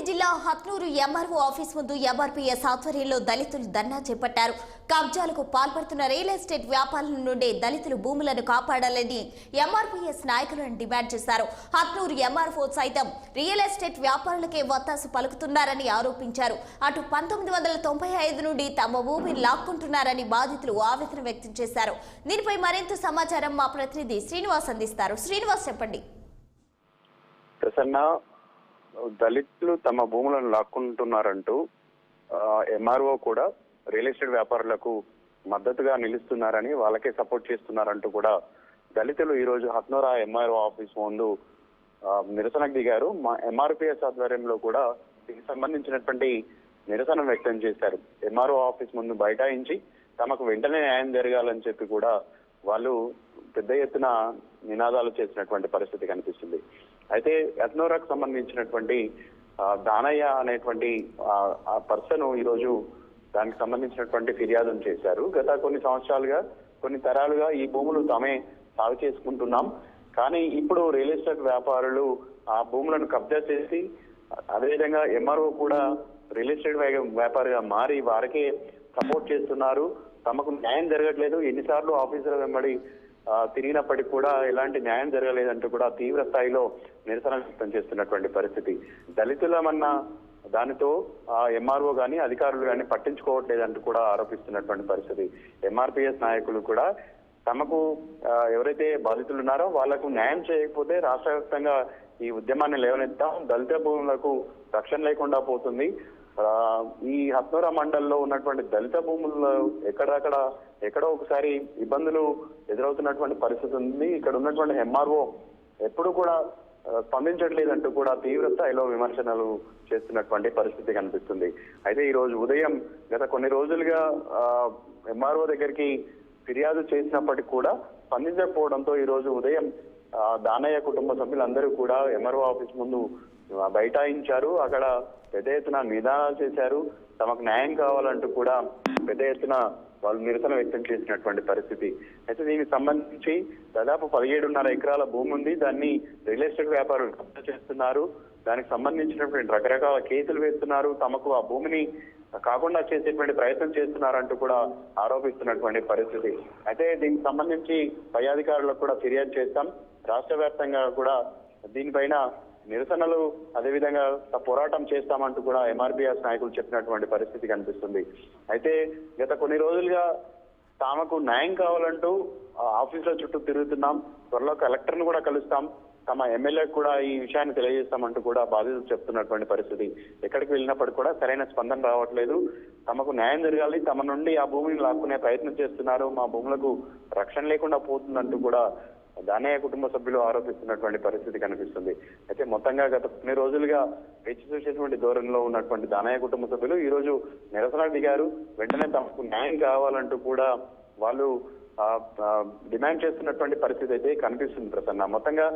జిల్లా Hathnoor MRO office ముందు MRPS ఆధ్వర్యంలో దళితులు ధర్నా చేపట్టారు. కబ్జాలకు పాల్పడుతున్న రియల్ ఎస్టేట్ వ్యాపారుల నుండి దళితులు భూములను కాపాడాలని ఎంఆర్పీఎస్ నాయకులను డిమాండ్ చేశారు. హత్నూరు ఎంఆర్ఓ సైతం రియల్ ఎస్టేట్ వ్యాపారులకే వత్తాసు పలుకుతున్నారని ఆరోపించారు. అటు 1995 నుండి తమ భూమిని లాక్కుంటున్నారని బాధితులు ఆవేదన వ్యక్తం చేశారు. దీనిపై మరింత సమాచారం మా ప్రతినిధి శ్రీనివాస్ అందిస్తారు. శ్రీనివాస్, చెప్పండి. దళితులు తమ భూములను లాక్కుంటున్నారంటూ ఎంఆర్ఓ కూడా రియల్ ఎస్టేట్ వ్యాపారులకు మద్దతుగా నిలుస్తున్నారని, వాళ్ళకే సపోర్ట్ చేస్తున్నారంటూ కూడా దళితులు ఈ రోజు హత్నూరా ఎంఆర్ఓ ఆఫీస్ ముందు నిరసనకు దిగారు. ఎంఆర్పిఎస్ ఆధ్వర్యంలో కూడా దీనికి సంబంధించినటువంటి నిరసన వ్యక్తం చేశారు. ఎంఆర్ఓ ఆఫీస్ ముందు బైఠాయించి తమకు వెంటనే న్యాయం జరగాలని చెప్పి కూడా వాళ్ళు పెద్ద ఎత్తున నినాదాలు చేసినటువంటి పరిస్థితి కనిపిస్తుంది. అయితే హత్నూరాకు సంబంధించినటువంటి దానయ్య అనేటువంటి ఆ పర్సన్ ఈ రోజు దానికి సంబంధించినటువంటి ఫిర్యాదును చేశారు. గత కొన్ని సంవత్సరాలుగా, కొన్ని తరాలుగా ఈ భూములు తామే సాగు చేసుకుంటున్నాం, కానీ ఇప్పుడు రియల్ ఎస్టేట్ వ్యాపారులు ఆ భూములను కబ్జా చేసి, అదేవిధంగా ఎంఆర్ఓ కూడా రియల్ ఎస్టేట్ వ్యాపారిగా మారి వారికే సపోర్ట్ చేస్తున్నారు. తమకు న్యాయం జరగట్లేదు, ఎన్నిసార్లు ఆఫీసుల వెంబడి తిరిగినప్పటికీ కూడా ఎలాంటి న్యాయం జరగలేదంటూ కూడా తీవ్ర స్థాయిలో నిరసన వ్యక్తం చేస్తున్నటువంటి పరిస్థితి. దళితులమన్న దానితో ఎంఆర్ఓ గాని అధికారులు గాని పట్టించుకోవట్లేదంటూ కూడా ఆరోపిస్తున్నటువంటి పరిస్థితి. ఎంఆర్పిఎస్ నాయకులు కూడా తమకు ఎవరైతే బాధితులు ఉన్నారో వాళ్లకు న్యాయం చేయకపోతే రాష్ట్ర వ్యాప్తంగా ఈ ఉద్యమాన్ని లేవనెత్తాం, దళిత భూములకు రక్షణ లేకుండా పోతుంది, ఈ హత్నూరా మండలంలో ఉన్నటువంటి దళిత భూముల్లో ఎక్కడో ఒకసారి ఇబ్బందులు ఎదురవుతున్నటువంటి పరిస్థితి ఉంది. ఇక్కడ ఉన్నటువంటి ఎంఆర్ఓ ఎప్పుడు కూడా స్పందించట్లేదంటూ కూడా తీవ్ర స్థాయిలో విమర్శనలు చేస్తున్నటువంటి పరిస్థితి కనిపిస్తుంది. అయితే ఈ రోజు ఉదయం గత కొన్ని రోజులుగా ఎంఆర్ఓ దగ్గరికి ఫిర్యాదు చేసినప్పటికీ కూడా స్పందించకపోవడంతో ఈ రోజు ఉదయం దానయ్య కుటుంబ సభ్యులందరూ కూడా ఎంఆర్ఓ ఆఫీస్ ముందు బైఠాయించారు. అక్కడ పెద్ద ఎత్తున నినాదాలు చేశారు. తమకు న్యాయం కావాలంటూ కూడా పెద్ద ఎత్తున వాళ్ళు నిరసన వ్యక్తం చేసినటువంటి పరిస్థితి. అయితే దీనికి సంబంధించి దాదాపు 17.5 ఎకరాల భూమి ఉంది. దాన్ని రియల్ ఎస్టేట్ వ్యాపారులు కబ్జా చేస్తున్నారు. దానికి సంబంధించినటువంటి రకరకాల కేసులు వేస్తున్నారు. తమకు ఆ భూమిని కాకుండా చేసేటువంటి ప్రయత్నం చేస్తున్నారంటూ కూడా ఆరోపిస్తున్నటువంటి పరిస్థితి. అయితే దీనికి సంబంధించి పై అధికారులకు కూడా ఫిర్యాదు చేస్తాం. రాష్ట్ర వ్యాప్తంగా కూడా దీనిపైన నిరసనలు, అదేవిధంగా పోరాటం చేస్తామంటూ కూడా ఎంఆర్పిఎస్ నాయకులు చెప్పినటువంటి పరిస్థితి కనిపిస్తుంది. అయితే గత కొన్ని రోజులుగా తమకు న్యాయం కావాలంటూ ఆఫీసుల చుట్టూ తిరుగుతున్నాం, త్వరలో కలెక్టర్ను కూడా కలుస్తాం, తమ ఎమ్మెల్యేకు కూడా ఈ విషయాన్ని తెలియజేస్తామంటూ కూడా బాధితులు చెప్తున్నటువంటి పరిస్థితి. ఎక్కడికి వెళ్ళినప్పటికీ కూడా సరైన స్పందన రావట్లేదు. తమకు న్యాయం జరగాలి, తమ నుండి ఆ భూమిని లాక్కునే ప్రయత్నం చేస్తున్నారు, మా భూములకు రక్షణ లేకుండా పోతుందంటూ కూడా దానయ్య కుటుంబ సభ్యులు ఆరోపిస్తున్నటువంటి పరిస్థితి కనిపిస్తుంది. అయితే మొత్తంగా గత కొన్ని రోజులుగా వేచి చూసేటువంటి ధోరణిలో ఉన్నటువంటి దానయ్య కుటుంబ సభ్యులు ఈ రోజు నిరసన దిగారు. వెంటనే తమకు న్యాయం కావాలంటూ కూడా వాళ్ళు డిమాండ్ చేస్తున్నటువంటి పరిస్థితి అయితే కనిపిస్తుంది. ప్రసన్న, మొత్తంగా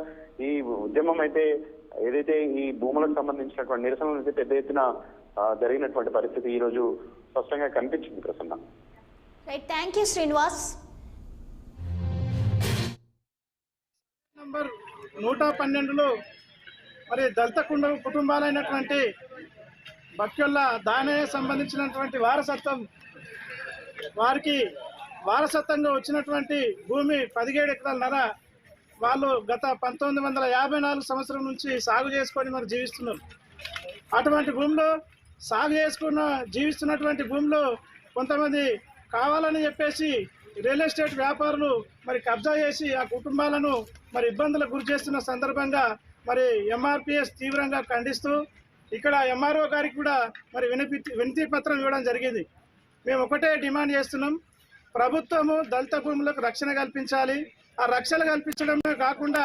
ఈ ఉద్యమం అయితే ఏదైతే ఈ భూములకు సంబంధించినటువంటి నిరసనలు అయితే పెద్ద ఎత్తున జరిగినటువంటి పరిస్థితి ఈ రోజు స్పష్టంగా కనిపించింది. Prasanna, thank you Srinivas. Number 112లో మరి దళిత కుటుంబాలైనటువంటి బక్యోళ్ళ దానయ్య సంబంధించినటువంటి వారసత్వం, వారికి వారసత్వంగా వచ్చినటువంటి భూమి 17 ఎకరాలన్నర వాళ్ళు గత 1954 సంవత్సరం నుంచి సాగు చేసుకొని మరి జీవిస్తున్నారు. అటువంటి భూమిలో సాగు జీవిస్తున్నటువంటి భూమిలో కొంతమంది కావాలని చెప్పేసి రియల్ ఎస్టేట్ వ్యాపారులు మరి కబ్జా చేసి ఆ కుటుంబాలను మరి ఇబ్బందులకు గురి చేస్తున్న సందర్భంగా మరి ఎంఆర్పిఎస్ తీవ్రంగా ఖండిస్తూ ఇక్కడ ఎంఆర్ఓ గారికి కూడా మరి వినతి పత్రం ఇవ్వడం జరిగింది. మేము ఒకటే డిమాండ్ చేస్తున్నాం, ప్రభుత్వము దళిత భూములకు రక్షణ కల్పించాలి. ఆ రక్షణ కల్పించడమే కాకుండా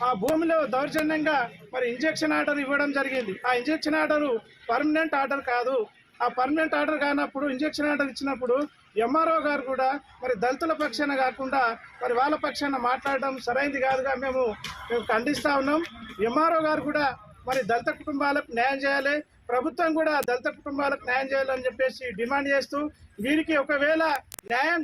ఆ భూమిలో దౌర్జన్యంగా మరి ఇంజెక్షన్ ఆర్డర్ ఇవ్వడం జరిగింది. ఆ ఇంజెక్షన్ ఆర్డరు పర్మనెంట్ ఆర్డర్ కాదు. ఆ పర్మనెంట్ ఆర్డర్ కానప్పుడు ఇంజెక్షన్ ఆర్డర్ ఇచ్చినప్పుడు ఎంఆర్ఓ గారు కూడా మరి దళితుల పక్షాన కాకుండా మరి వాళ్ళ పక్షాన మాట్లాడడం సరైనది కాదుగా మేము ఖండిస్తా ఉన్నాం. ఎంఆర్ఓ గారు కూడా మరి దళిత కుటుంబాలకు న్యాయం చేయాలి, ప్రభుత్వం కూడా దళిత కుటుంబాలకు న్యాయం చేయాలని చెప్పేసి డిమాండ్ చేస్తూ వీరికి ఒకవేళ న్యాయం